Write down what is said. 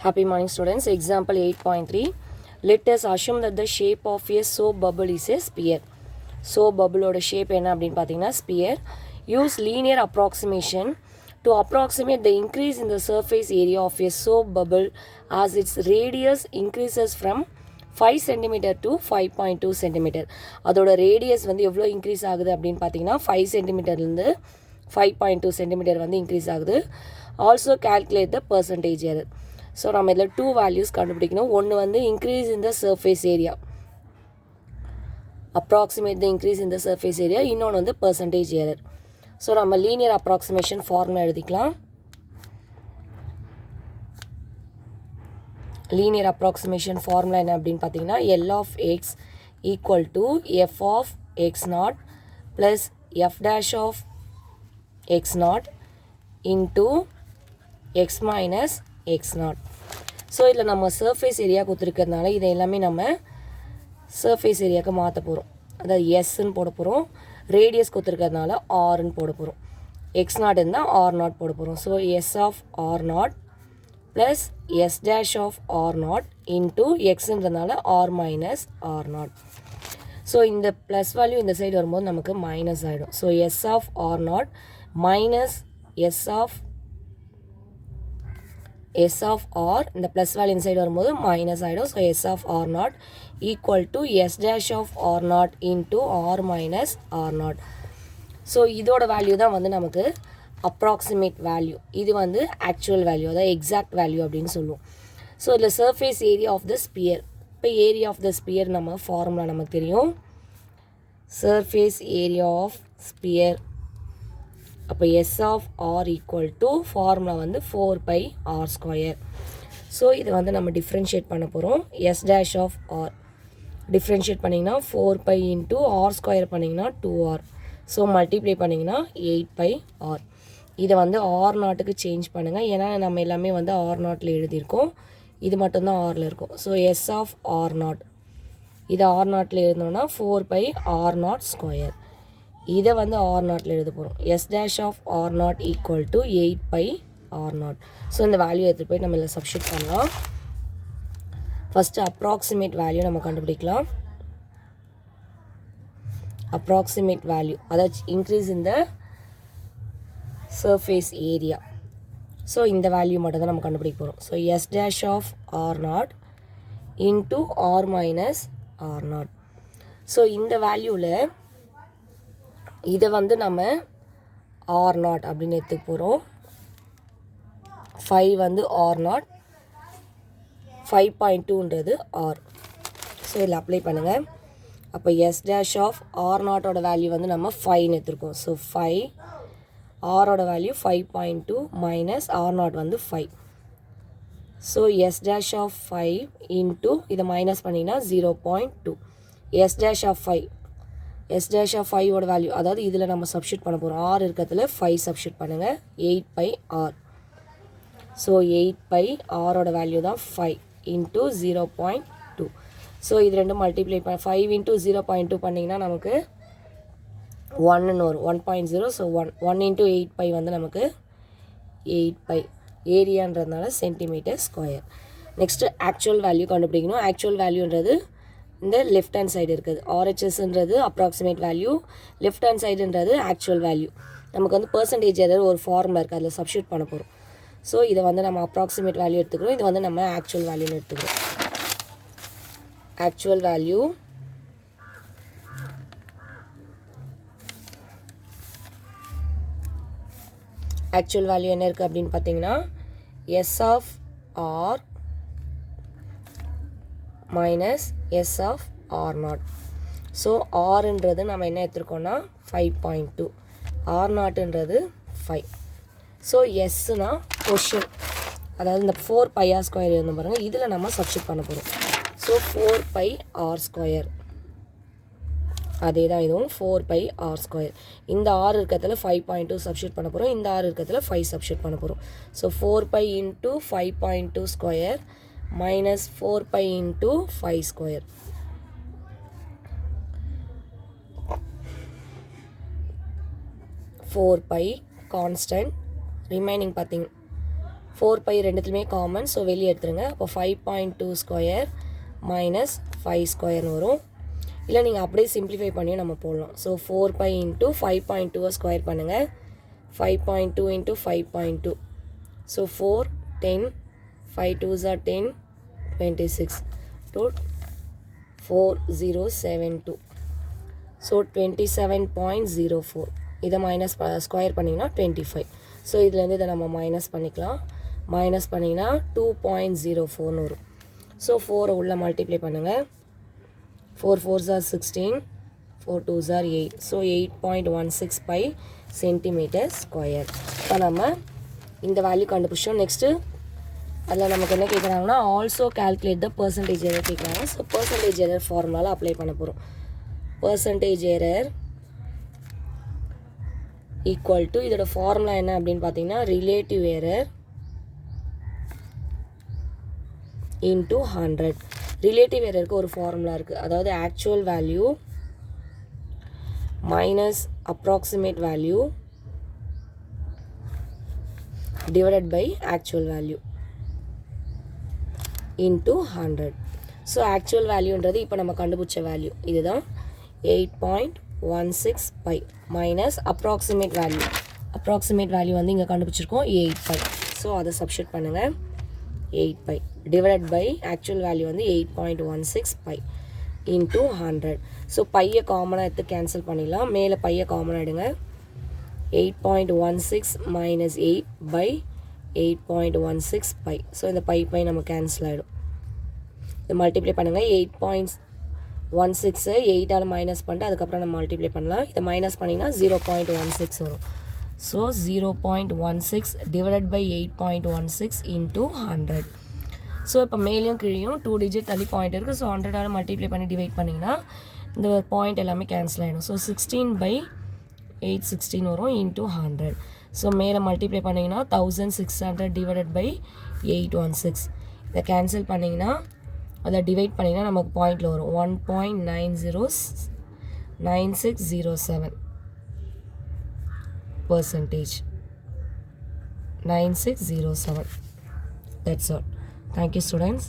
Happy morning students. Example 8.3. Let us assume that the shape of a soap bubble is a sphere. Soap bubble oda shape என்ன அப்படினு பாத்தீங்கன்னா sphere. Use linear approximation to approximate the increase in the surface area of a soap bubble as its radius increases from 5 cm to 5.2 cm. அதோட radius வந்து எவ்வளோ increase ஆகுது அப்படின்னு பார்த்தீங்கன்னா 5 சென்டிமீட்டர்லேருந்து 5.2 centimetre வந்து இன்க்ரீஸ் ஆகுது. Also calculate the percentage error. So நம்ம இதில் 2 வேல்யூஸ் கண்டுபிடிக்கணும். ஒன்று வந்து increase in the surface area, approximate the increase in the surface area, இன்னொன்று வந்து பர்சன்டேஜ் எரர். ஸோ நம்ம லீனியர் அப்ராக்சிமேஷன் ஃபார்முலா எழுதிக்கலாம். லீனியர் அப்ராக்சிமேஷன் ஃபார்முலா என்ன அப்படின்னு பார்த்தீங்கன்னா L of x equal to f of x naught plus f dash of x naught into x minus x naught. So இதில் நம்ம surface area கொடுத்துருக்கிறதுனால இதை எல்லாமே நம்ம சர்ஃபேஸ் ஏரியாவுக்கு மாற்ற போகிறோம். அதாவது எஸ்ன்னு போட போகிறோம். ரேடியஸ் கொடுத்துருக்கிறதுனால ஆர்ன்னு போட போகிறோம். எக்ஸ் நாட் இருந்தால் ஆர் நாட் போட போகிறோம். So S of R naught plus S dash of R naught into எக்ஸுன்றதுனால R minus R naught. So இந்த ப்ளஸ் வேல்யூ இந்த சைடு வரும்போது நமக்கு மைனஸ் ஆகிடும். So S of R naught minus S of R, இந்த plus value இந்த side வரும்போது minus ஆகிடும். So S of R naught equal to S dash of R naught into R minus R naught. So இதோட value தான் வந்து நமக்கு approximate value. இது வந்து ஆக்சுவல் வேல்யூ, அதாவது எக்ஸாக்ட் வேல்யூ அப்படின்னு சொல்லுவோம். ஸோ இதில் surface area of the sphere. இப்போ ஏரியா ஆஃப் த ஸ்பியர் நம்ம ஃபார்முலா நமக்கு தெரியும். சர்ஃபேஸ் ஏரியா ஆஃப் ஸ்பியர், அப்போ S of R equal to formula வந்து 4πr². ஸோ இதை வந்து நம்ம டிஃப்ரென்ஷியேட் பண்ண போகிறோம். S dash of R differentiate பண்ணிங்கன்னா 4π இன்ட்டு r² பண்ணிங்கன்னா 2r. ஸோ மல்டிப்ளை பண்ணிங்கன்னா 8πr. இதை வந்து ஆர் நாட்டுக்கு சேஞ்ச் பண்ணுங்கள். ஏன்னா நம்ம எல்லாமே வந்து ஆர் நாட்டில் எழுதியிருக்கோம், இது மட்டும்தான் ஆரில் இருக்கும். So S of R naught, இது ஆர் நாட்டில் எழுதணும்னா 4πr². இதை வந்து ஆர் நாட்டில் எழுத போகிறோம். S dash of R naught equal to 8πr0. So இந்த வேல்யூ எடுத்துகிட்டு போய் நம்ம இதில் சப்ஸ்டியூட் பண்ணலாம். ஃபஸ்ட்டு அப்ராக்சிமேட் வேல்யூ நம்ம கண்டுபிடிக்கலாம். அப்ராக்சிமேட் வேல்யூ, அதாவது increase in the surface area. So இந்த வேல்யூ மட்டும் தான் நம்ம கண்டுபிடிக்க போகிறோம். So S dash of R naught into R minus R naught. So இந்த வேல்யூவில் இதை வந்து நம்ம ஆர் நாட் அப்படின்னு எடுத்துக்க போகிறோம். 5 வந்து ஆர் நாட், 5.2ன்றது ஆர். ஸோ இதில் அப்ளை பண்ணுங்கள். அப்போ எஸ் டேஷ் ஆஃப் ஆர் நாட்டோட வேல்யூ வந்து நம்ம 5ன்னு எடுத்துருக்கோம். ஸோ 5, ஆரோட வேல்யூ 5.2 மைனஸ் ஆர் நாட் வந்து 5. So S dash of 5 into இதை மைனஸ் பண்ணிங்கன்னா 0.2. S dash of 5, S dash of 5ஓட வேல்யூ, அதாவது இதில் நம்ம சப்ஸ்டியூட் பண்ண போகிறோம். ஆர் இருக்கிறதுல 5 சப்ஸ்டியூட் பண்ணுங்கள். 8πr. ஸோ 8πr வேல்யூ தான் 5 இன்ட்டு 0.2. ஸோ இது ரெண்டும் மல்டிப்ளை 5 இன்ட்டு 0.2 பண்ணிங்கன்னா நமக்கு 1ன்னு வரும், 1.0. ஸோ 1 இன்ட்டு 8π வந்து நமக்கு 8π. ஏரியான்றதுனால centimetre square. Next actual value கண்டுபிடிக்கணும். ஆக்சுவல் வேல்யூன்றது இந்த லெஃப்ட் ஹேண்ட் சைடு இருக்குது. ஆர்ஹெச்எஸ்ன்றது அப்ராக்சிமேட் வேல்யூ, லெஃப்ட் ஹேண்ட் சைடுன்றது ஆக்சுவல் வேல்யூ. நமக்கு வந்து பர்சன்டேஜ் எரர் ஒரு ஃபார்முலா இருக்குது, அதில் சப்ஸ்டியூட் பண்ண போகிறோம். ஸோ இதை வந்து நம்ம அப்ராக்சிமேட் வேல்யூ எடுத்துக்கிறோம், இது வந்து நம்ம ஆக்சுவல் வேல்யூன்னு எடுத்துக்கிறோம். ஆக்சுவல் வேல்யூ ஆக்சுவல் வேல்யூ என்ன இருக்குது அப்படின்னு பார்த்தீங்கன்னா S of R minus S of R naught. So ஆர்ன்றது நம்ம என்ன எடுத்துருக்கோன்னா 5.2, ஆர் நாட்டுன்றது 5. ஸோ எஸ்னா கொஷின், அதாவது இந்த 4πr² இருந்து பாருங்கள், இதில் நம்ம சப்ஸ்டியூட் பண்ண போகிறோம். ஸோ 4πr², அதே தான் இதுவும் 4πr². இந்த ஆர் இருக்கிறதுல 5.2 சப்ஸ்டியூட் பண்ண போகிறோம், இந்த ஆர் இருக்கிறதுல 5 சப்ஸ்டியூட் பண்ண போகிறோம். So 4π into 5.2² minus 4π into 5². 4π constant, remaining பார்த்திங்க 4 பை ரெண்டுத்துலையுமே காமன், ஸோ வெளியே எடுத்துருங்க. அப்போ 5.2 ஸ்கொயர் மைனஸ் 5 ஸ்கொயர்னு வரும். இல்லை நீங்கள் அப்படியே சிம்பிளிஃபை பண்ணியும் நம்ம போடலாம். ஸோ 4 பை இன்ட்டு 5.2 ஸ்கொயர் பண்ணுங்கள். 5.2 into 5.2, so 4, 10, 5 2s are 10, 26 to 4072, so 27.04. இதை மைனஸ் ஸ்கொயர் பண்ணிங்கன்னா 25. ஸோ இதுலேருந்து இதை நம்ம மைனஸ் பண்ணிக்கலாம். மைனஸ் பண்ணிங்கன்னா 2.04 வரும். ஸோ 4 உள்ள மல்டிப்ளை பண்ணுங்கள். 4 4s are 16, 4 2s are 8, so 8.16 pi centimetre square. இப்போ நம்ம இந்த வேல்யூ கண்டுபிடிச்சோம். நெக்ஸ்ட்டு அதில் நமக்கு என்ன கேட்குறாங்கன்னா also calculate the percentage error கேட்குறாங்க. ஸோ பர்சன்டேஜ் எரர் ஃபார்முலாவில் அப்ளை பண்ண போகிறோம். பர்சன்டேஜ் எரர் ஈக்குவல் டு, இதோட ஃபார்முலா என்ன அப்படின்னு பார்த்தீங்கன்னா ரிலேட்டிவ் எரர் இன்ட்டு 100. ரிலேட்டிவ் எரருக்கு ஒரு ஃபார்முலா இருக்குது. அதாவது actual value minus approximate value divided by actual value into 100. So actual வேல்யூன்றது இப்போ நம்ம கண்டுபிடிச்ச வேல்யூ இதுதான் 8.16 பை மைனஸ் அப்ராக்சிமேட் வேல்யூ வந்து இங்கே கண்டுபிடிச்சிருக்கோம் 8 பை. ஸோ அதை சப்ஸ்டிட் பண்ணுங்கள். 8 pi divided by actual value வந்து 8.16 பை இன்ட்டு 100. ஸோ பையை காமனாக எடுத்து கேன்சல் பண்ணிடலாம். மேலே பையை காமனாக எடுங்க. 8.16 minus 8 by 8.16 பை. ஸோ இந்த பை நம்ம கேன்சல் ஆகிடும். இதை மல்டிப்ளை பண்ணுங்கள். 8.16 8ஆல் மைனஸ் பண்ணிட்டு அதுக்கப்புறம் நம்ம மல்டிப்ளை பண்ணலாம். இதை மைனஸ் பண்ணிங்கன்னா 0.16 வரும். So 0.16 divided by 8.16 into 100. So இப்போ மேலேயும் கீழேயும் 2 டிஜிட் தள்ளி பாயிண்ட் இருக்குது. ஸோ 100ஆல் மல்டிப்ளை பண்ணி டிவைட் பண்ணிங்கன்னா இந்த பாயிண்ட் எல்லாமே கேன்சல் ஆகிடும். ஸோ 16 by 816 வரும் இன்ட்டு 100. ஸோ மேலே மல்டிப்ளை பண்ணிங்கன்னா 1600 டிவைடட் பை 816. இதை கேன்சல் பண்ணிங்கன்னா அதை டிவைட் பண்ணிங்கன்னா நமக்கு பாயிண்டில் வரும் 1.9607%. 9607. That's all. Thank you, students.